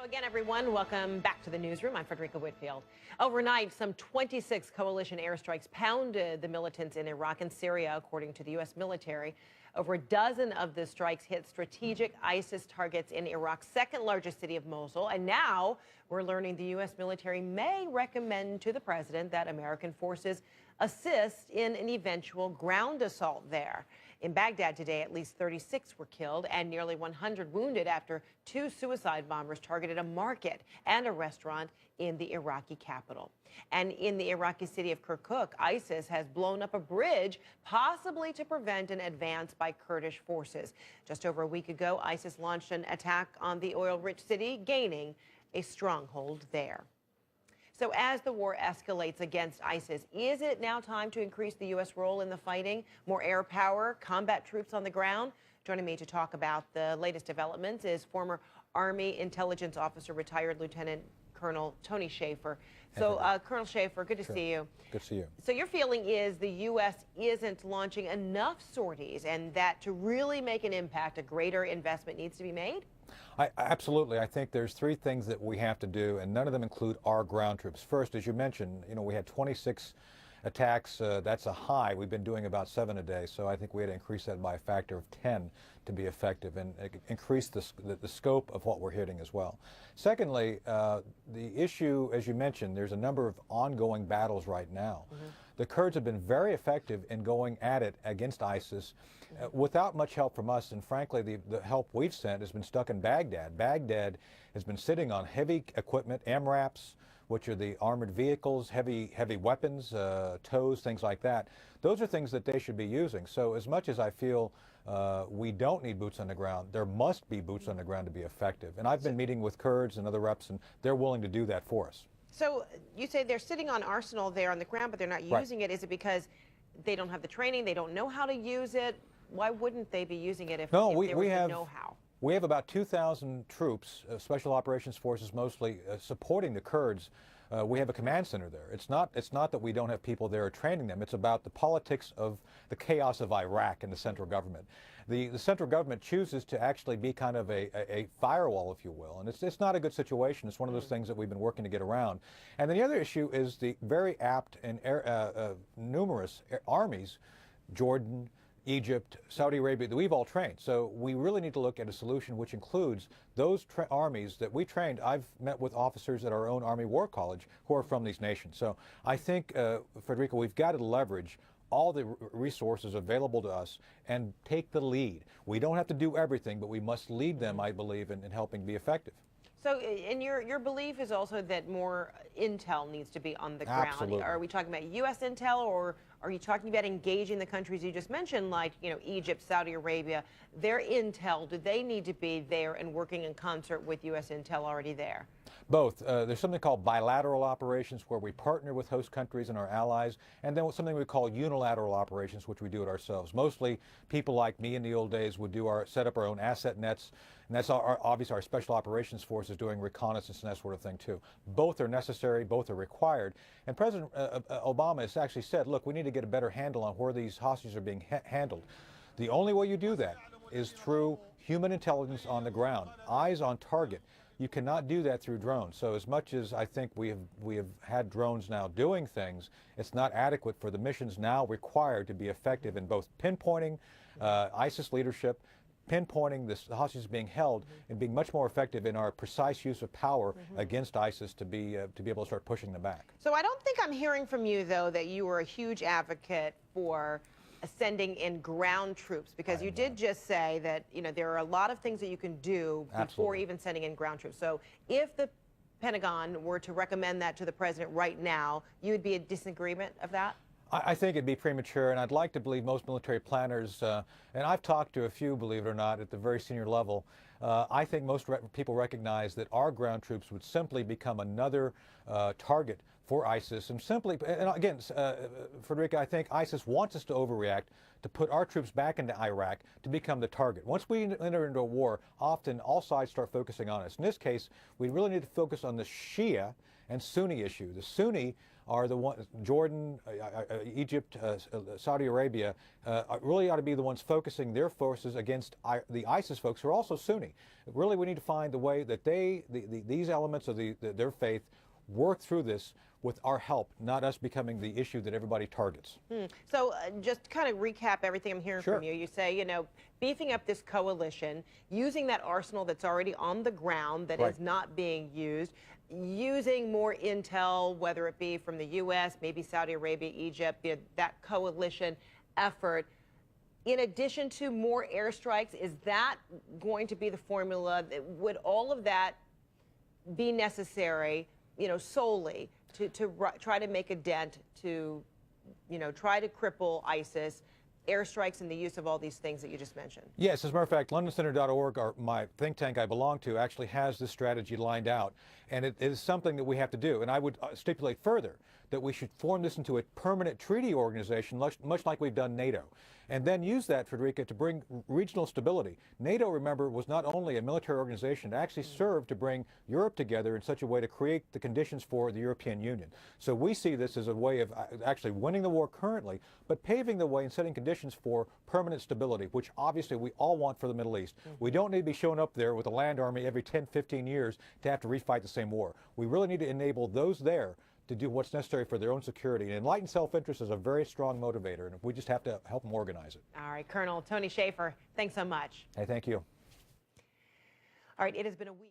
Again, everyone, welcome back to the newsroom. I'm Frederica Whitfield. Overnight, some 26 coalition airstrikes pounded the militants in Iraq and Syria, according to the U.S. military. Over a dozen of the strikes hit strategic ISIS targets in Iraq's second largest city of Mosul. And now we're learning the U.S. military may recommend to the president that American forces assist in an eventual ground assault there. In Baghdad today, at least 36 were killed and nearly 100 wounded after two suicide bombers targeted a market and a restaurant in the Iraqi capital. And in the Iraqi city of Kirkuk, ISIS has blown up a bridge, possibly to prevent an advance by Kurdish forces. Just over a week ago, ISIS launched an attack on the oil-rich city, gaining a stronghold there. So as the war escalates against ISIS, is it now time to increase the U.S. role in the fighting? More air power, combat troops on the ground? Joining me to talk about the latest developments is former Army Intelligence Officer, retired Lieutenant Colonel Tony Shaffer. So, Colonel Shaffer, good to see you. Good to see you. So your feeling is the U.S. isn't launching enough sorties and that to really make an impact, a greater investment needs to be made? Absolutely. I think there's three things that we have to do, and none of them include our ground troops. First, as you mentioned, we had 26 attacks. That's a high. We've been doing about 7 a day, so I think we had to increase that by a factor of 10 to be effective and increase the scope of what we're hitting as well. Secondly, the issue, as you mentioned, there's a number of ongoing battles right now. The Kurds have been very effective in going at it against ISIS without much help from us, and frankly, the help we've sent has been stuck in Baghdad. Baghdad has been sitting on heavy equipment, MRAPs, which are the armored vehicles, heavy weapons, TOWs, things like that. Those are things that they should be using. So as much as I feel we don't need boots on the ground, there must be boots on the ground to be effective. And I've been meeting with Kurds and other reps, and they're willing to do that for us. So you say they're sitting on arsenal there on the ground, but they're not using it. Is it because they don't have the training, they don't know how to use it? Why wouldn't they be using it if there was the know-how? We have about 2,000 troops, special operations forces mostly, supporting the Kurds. We have a command center there. It's not that we don't have people there training them. It's about the politics of the chaos of Iraq and the central government. The central government chooses to actually be kind of a firewall, if you will, and it's not a good situation. It's one of those things that we've been working to get around. And then the other issue is the very apt and numerous armies, Jordan, Egypt, Saudi Arabia, that we've all trained. So we really need to look at a solution which includes those armies that we trained. I've met with officers at our own Army War College who are from these nations. So I think, Frederica, we've got to leverage all the resources available to us and take the lead. We don't have to do everything, but we must lead them, I believe, in helping be effective. So, and your belief is also that more intel needs to be on the ground. Absolutely. Are we talking about U.S. intel, or are you talking about engaging the countries you just mentioned, like Egypt, Saudi Arabia? Their intel, do they need to be there and working in concert with U.S. intel already there? Both. There's something called bilateral operations where we partner with host countries and our allies, and then something we call unilateral operations, which we do it ourselves. Mostly people like me in the old days would set up our own asset nets, and that's obviously our special operations force is doing reconnaissance and that sort of thing too. Both are necessary, both are required, and President Obama has actually said, look, we need to get a better handle on where these hostages are being handled. The only way you do that is through human intelligence on the ground, eyes on target. You cannot do that through drones. So as much as I think we have had drones now doing things, it's not adequate for the missions now required to be effective in both pinpointing ISIS leadership, pinpointing the hostages being held, and being much more effective in our precise use of power against ISIS to be able to start pushing them back. So I don't think I'm hearing from you, though, that you were a huge advocate for sending in ground troops, because you did just say that there are a lot of things that you can do before even sending in ground troops. So if the Pentagon were to recommend that to the president right now, you would be in disagreement of that? I think it'd be premature, and I'd like to believe most military planners, and I've talked to a few, believe it or not, at the very senior level. I think most people recognize that our ground troops would simply become another target for ISIS, and simply, and again, Frederica, I think ISIS wants us to overreact, to put our troops back into Iraq, to become the target. Once we enter into a war, often all sides start focusing on us. In this case, we really need to focus on the Shia and Sunni issue. The Sunni are the ones, Jordan, Egypt, Saudi Arabia, really ought to be the ones focusing their forces against the ISIS folks who are also Sunni. Really, we need to find the way that these elements of their faith work through this with our help, not us becoming the issue that everybody targets. So just kind of recap everything I'm hearing from you. You say, you know, beefing up this coalition, using that arsenal that's already on the ground that is not being used, using more intel, whether it be from the U.S., maybe Saudi Arabia, Egypt, that coalition effort. In addition to more airstrikes, is that going to be the formula? Would all of that be necessary, you know, solely to try to make a dent, to, you know, try to cripple ISIS, airstrikes and the use of all these things that you just mentioned? Yes, as a matter of fact, LondonCenter.org, my think tank I belong to, actually has this strategy lined out, and it is something that we have to do. And I would stipulate further that we should form this into a permanent treaty organization, much like we've done NATO, and then use that, Frederica, to bring regional stability. NATO, remember, was not only a military organization, it actually served to bring Europe together in such a way to create the conditions for the European Union. So we see this as a way of actually winning the war currently, but paving the way and setting conditions for permanent stability, which obviously we all want for the Middle East. We don't need to be showing up there with a land army every 10, 15 years to have to refight the same war. We really need to enable those there to do what's necessary for their own security. And enlightened self-interest is a very strong motivator, and we just have to help them organize it. All right, Colonel Tony Shaffer, thanks so much. Hey, thank you. All right, it has been a week.